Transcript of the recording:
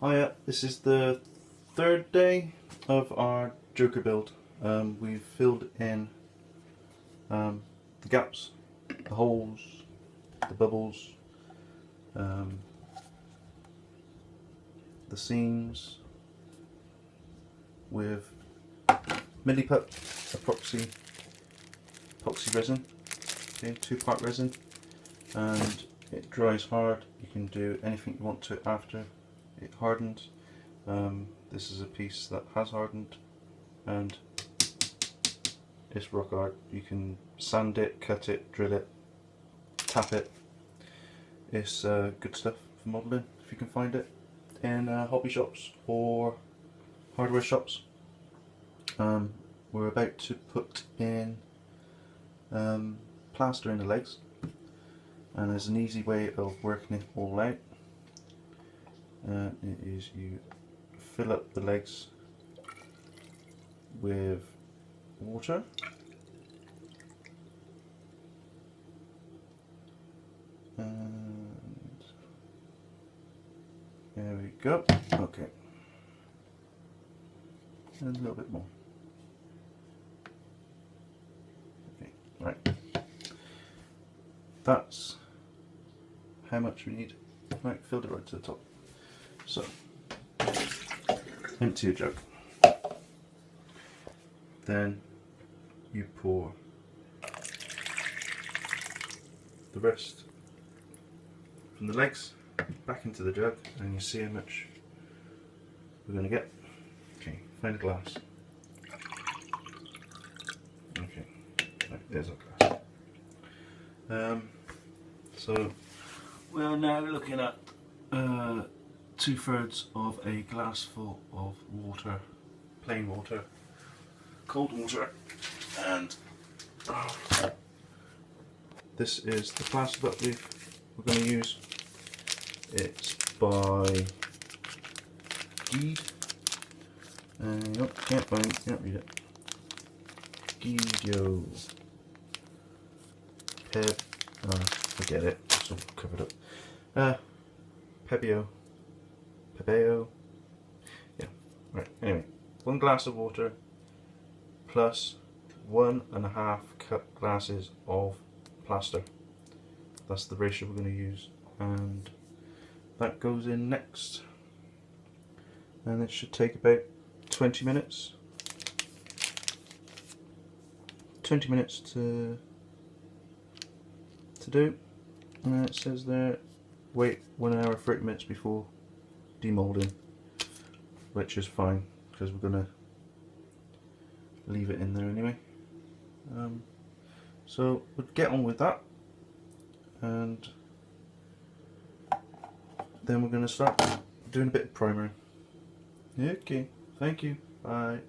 Hiya, this is the third day of our Joker build. We've filled in the gaps, the holes, the bubbles, the seams with milliput epoxy resin, okay, 2-part resin, and it dries hard. You can do anything you want to it after it hardens. This is a piece that has hardened and it's rock hard. You can sand it, cut it, drill it, tap it. It's good stuff for modelling if you can find it in hobby shops or hardware shops. We're about to put in plaster in the legs, and there's an easy way of working it all out. It is you fill up the legs with water, and there we go. Okay, and a little bit more. Okay, right. That's how much we need. Right, filled it right to the top. So, empty your jug. Then you pour the rest from the legs back into the jug, and you see how much we're going to get. Okay, find a glass. Okay, right, there's our glass. So we are now looking at 2/3 of a glass full of water, plain water, cold water, and this is the plaster that we're going to use. It's by Geed. Can't read it. Geedio. Forget it. It's all covered up. Pebeo. Yeah. Right. Anyway, 1 glass of water plus 1.5 cup glasses of plaster. That's the ratio we're going to use, and that goes in next. And it should take about 20 minutes. 20 minutes to do. And it says there, wait 1 hour 30 minutes before demolding, which is fine because we're going to leave it in there anyway. So we'll get on with that, and then we're going to start doing a bit of primering. Okay, thank you, bye.